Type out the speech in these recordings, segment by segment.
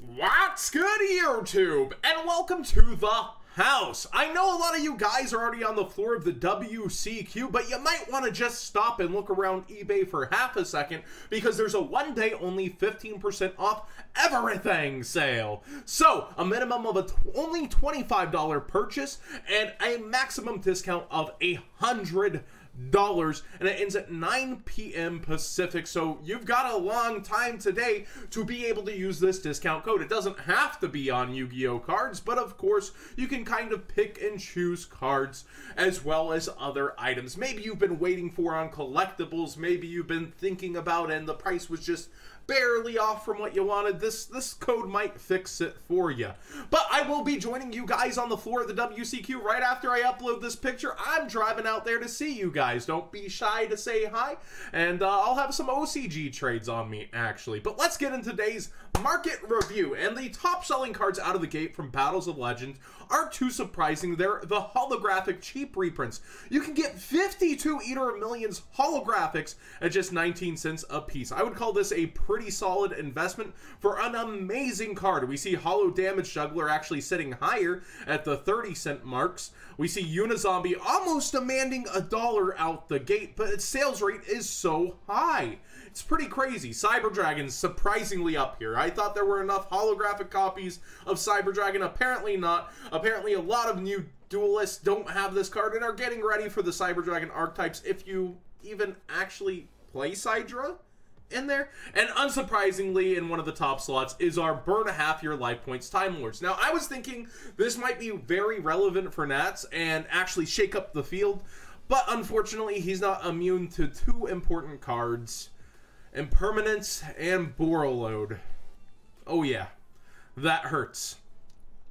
What's good, YouTube? And welcome to the house. I know a lot of you guys are already on the floor of the WCQ, but you might want to just stop and look around eBay for half a second because there's a one-day only 15% off everything sale. So, a minimum of only $25 purchase and a maximum discount of $100. And it ends at 9 p.m. Pacific, so you've got a long time today to be able to use this discount code. It doesn't have to be on Yu-Gi-Oh cards, but of course you can kind of pick and choose cards as well as other items. Maybe you've been waiting for on collectibles, maybe you've been thinking about and the price was just barely off from what you wanted. This code might fix it for you. But I will be joining you guys on the floor of the WCQ right after I upload this picture. I'm driving out there to see you guys. Don't be shy to say hi. And I'll have some OCG trades on me, actually. But let's get into today's market review. And the top selling cards out of the gate from Battles of Legends aren't too surprising. They're the holographic cheap reprints. You can get 52 Eater of Millions holographics at just 19 cents a piece. I would call this a pretty solid investment for an amazing card. We see Holo Damage Juggler actually sitting higher at the 30-cent marks. We see Unizombie almost demanding $1 out the gate, but its sales rate is so high. It's pretty crazy. Cyber Dragon's surprisingly up here. I thought there were enough holographic copies of Cyber Dragon. Apparently not. Apparently a lot of new duelists don't have this card and are getting ready for the Cyber Dragon archetypes if you even actually play Sidra in there. And unsurprisingly, in one of the top slots is our burn a half your life points Time Lords. Now, I was thinking this might be very relevant for Nats and actually shake up the field, but unfortunately, he's not immune to two important cards: Impermanence and Borreload. Oh yeah, that hurts.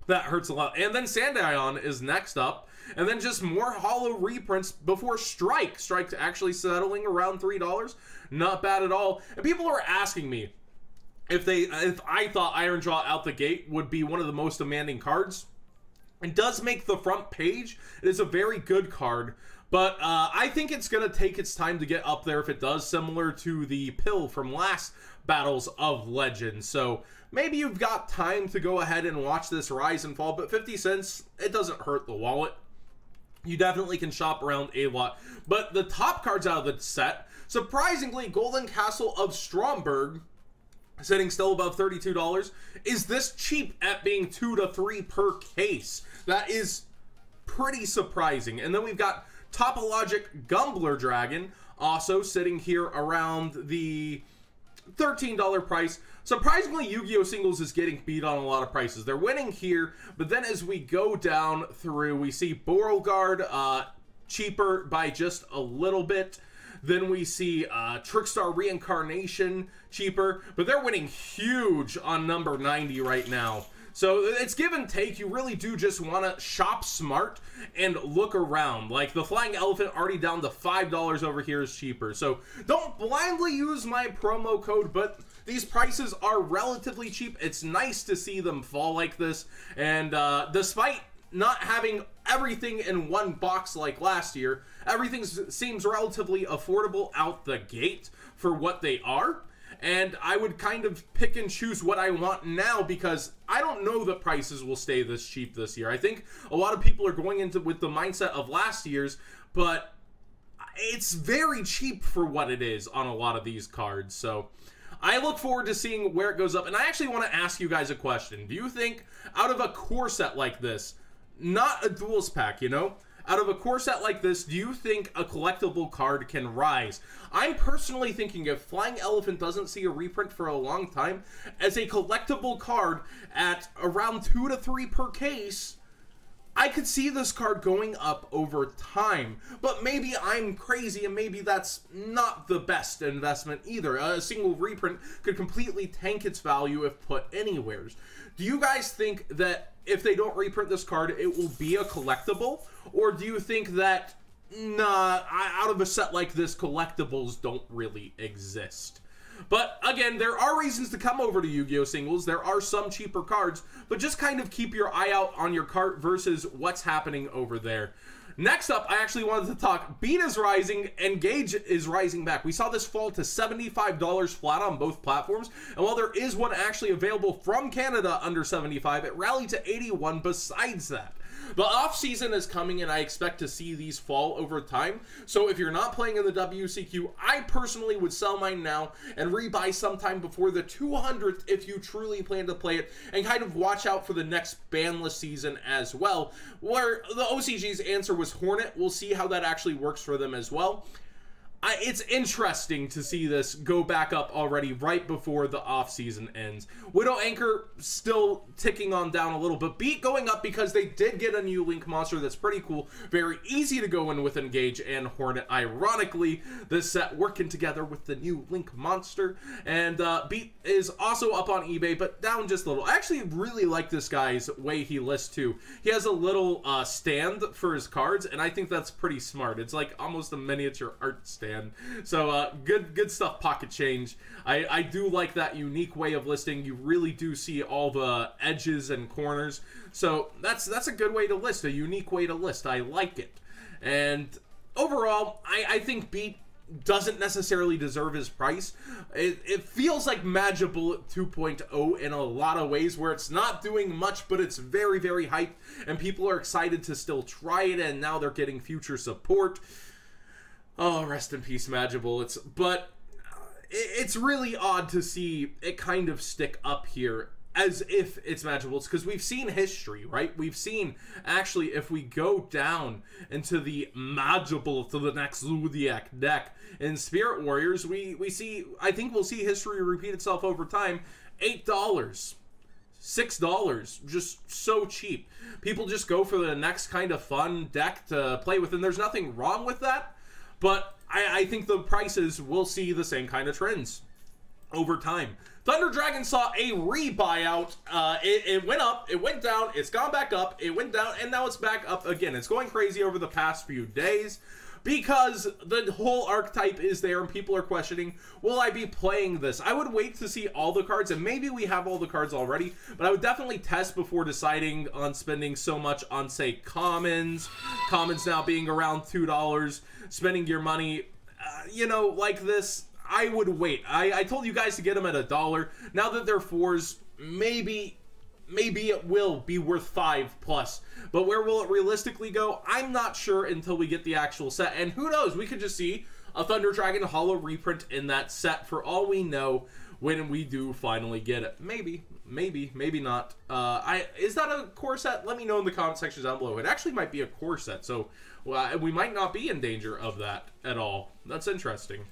That hurts a lot. And then Sandion is next up. And then just more holo reprints before Strike. Strike actually settling around $3. Not bad at all. And people are asking me if I thought Iron Jaw out the gate would be one of the most demanding cards. It does make the front page. It is a very good card. But I think it's going to take its time to get up there if it does, similar to the pill from last Battles of Legends. So maybe you've got time to go ahead and watch this rise and fall, but 50 cents, it doesn't hurt the wallet. You definitely can shop around a lot. But the top cards out of the set, surprisingly, Golden Castle of Stromberg, sitting still above $32, is this cheap at being 2 to 3 per case. That is pretty surprising. And then we've got Topologic Gumbler Dragon, also sitting here around the $13 price. Surprisingly, Yu-Gi-Oh! Singles is getting beat on a lot of prices. They're winning here, but then as we go down through, we see Beauregard cheaper by just a little bit. Then we see Trickstar Reincarnation cheaper, but they're winning huge on number 90 right now. So it's give and take. You really do just want to shop smart and look around. Like the Flying Elephant already down to $5 over here is cheaper. So don't blindly use my promo code, but these prices are relatively cheap. It's nice to see them fall like this. And despite not having everything in one box like last year, everything seems relatively affordable out the gate for what they are. And I would kind of pick and choose what I want now because I don't know that prices will stay this cheap this year. I think a lot of people are going into with the mindset of last year's, but it's very cheap for what it is on a lot of these cards. So I look forward to seeing where it goes up. And I actually want to ask you guys a question. Do you think out of a core set like this, not a duels pack, you know, out of a core set like this, do you think a collectible card can rise? I'm personally thinking if Flying Elephant doesn't see a reprint for a long time, as a collectible card at around 2 to 3 per case, I could see this card going up over time. But maybe I'm crazy and maybe that's not the best investment either. A single reprint could completely tank its value if put anywheres. Do you guys think that if they don't reprint this card, it will be a collectible? Or do you think that, nah, out of a set like this, collectibles don't really exist? But again, there are reasons to come over to Yu-Gi-Oh! Singles. There are some cheaper cards, but just kind of keep your eye out on your cart versus what's happening over there. Next up, I actually wanted to talk, Beat is rising, Engage is rising back. We saw this fall to $75 flat on both platforms, and while there is one actually available from Canada under 75, it rallied to 81 besides that. The off-season is coming, and I expect to see these fall over time. So if you're not playing in the WCQ, I personally would sell mine now and rebuy sometime before the 200th if you truly plan to play it, and kind of watch out for the next banless season as well, where the OCG's answer was Hornet. We'll see how that actually works for them as well. It's interesting to see this go back up already right before the off-season ends. Widow Anchor still ticking on down a little, but Beat going up because they did get a new Link monster that's pretty cool. Very easy to go in with Engage and Hornet. Ironically, this set working together with the new Link monster. And Beat is also up on eBay, but down just a little. I actually really like this guy's way he lists too. He has a little stand for his cards, and I think that's pretty smart. It's like almost a miniature art stand. So good stuff, pocket change. I do like that unique way of listing. You really do see all the edges and corners. So that's a good way to list, a unique way to list. I like it. And overall, I think Beat doesn't necessarily deserve his price. It feels like Magic Bullet 2.0 in a lot of ways, where it's not doing much, but it's very, very hyped, and people are excited to still try it, and now they're getting future support. Oh, rest in peace, Magic Bullets. But it's really odd to see it kind of stick up here as if it's Magic Bullets, because we've seen history, right? We've seen, actually, if we go down into the Magic Bullet to the next Zodiac deck in Spirit Warriors, we see, I think we'll see history repeat itself over time. $8. $6, just so cheap. People just go for the next kind of fun deck to play with, and there's nothing wrong with that. But I think the prices will see the same kind of trends over time. Thunder Dragon saw a re-buyout. It went up, it went down, it's gone back up, it went down, and now it's back up again. It's going crazy over the past few days because the whole archetype is there and people are questioning, will I be playing this? I would wait to see all the cards, and maybe we have all the cards already, but I would definitely test before deciding on spending so much on, say, commons. Commons now being around $2. Spending your money, you know, like this, I would wait. I told you guys to get them at $1. Now that they're 4s, maybe it will be worth $5+. But where will it realistically go? I'm not sure until we get the actual set. And who knows? We could just see a Thunder Dragon Holo reprint in that set for all we know when we do finally get it. Maybe not. Is that a core set? Let me know in the comment section down below. It actually might be a core set, so we might not be in danger of that at all. That's interesting.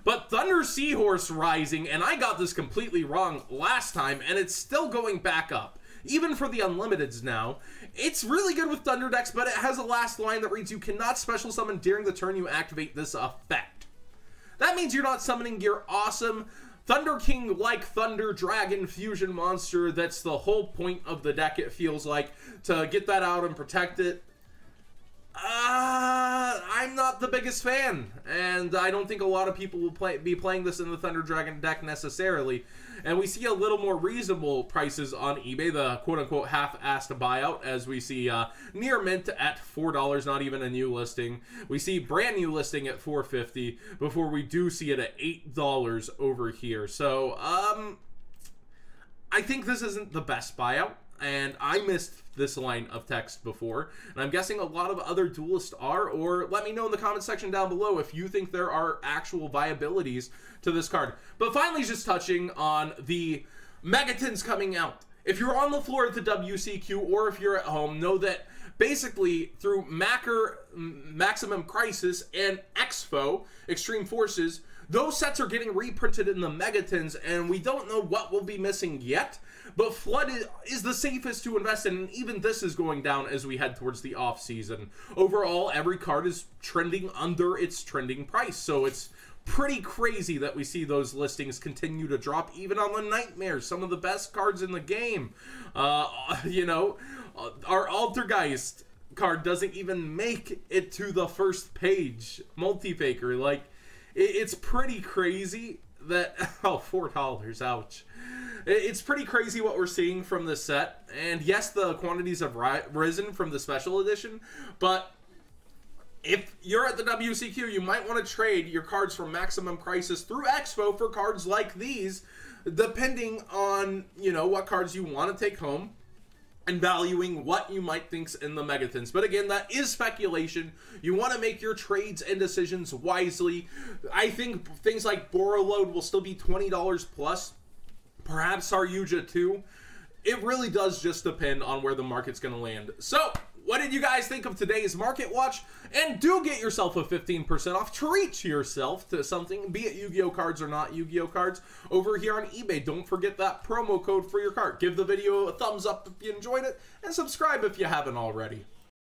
But Thunder Seahorse rising, and I got this completely wrong last time, and it's still going back up. Even for the Unlimiteds now. It's really good with Thunder decks, but it has a last line that reads, you cannot special summon during the turn you activate this effect. That means you're not summoning your awesome Thunder King-like Thunder Dragon fusion monster. That's the whole point of the deck, it feels like, to get that out and protect it. I'm not the biggest fan, and I don't think a lot of people will be playing this in the Thunder Dragon deck necessarily. And we see a little more reasonable prices on eBay, the quote-unquote half-assed buyout, as we see near mint at $4, not even a new listing. We see brand new listing at $4.50 before we do see it at $8 over here. So, I think this isn't the best buyout, and I missed this line of text before, and I'm guessing a lot of other duelists are, or let me know in the comment section down below if you think there are actual viabilities to this card. But finally, just touching on the Megatins coming out. If you're on the floor at the WCQ, or if you're at home, know that basically through Maximum Crisis and Expo, Extreme Forces, those sets are getting reprinted in the Megatins, and we don't know what will be missing yet, but Flood is the safest to invest in, and even this is going down as we head towards the off-season. Overall, every card is trending under its trending price, so it's pretty crazy that we see those listings continue to drop, even on the Nightmares, some of the best cards in the game. You know, our Altergeist card doesn't even make it to the first page. Multi-Faker, like, it's pretty crazy that, oh, $4, ouch. It's pretty crazy what we're seeing from this set, and yes, the quantities have risen from the special edition, but if you're at the WCQ, you might want to trade your cards from Maximum Crisis through Expo for cards like these, depending on, you know, what cards you want to take home and valuing what you might think's in the Megatins. But again, that is speculation. You want to make your trades and decisions wisely. I think things like Borreload will still be $20 plus, perhaps Saryuja too. It really does just depend on where the market's going to land. So, what did you guys think of today's Market Watch? And do get yourself a 15% off. Treat yourself to something, be it Yu-Gi-Oh cards or not Yu-Gi-Oh cards, over here on eBay. Don't forget that promo code for your card. Give the video a thumbs up if you enjoyed it, and subscribe if you haven't already.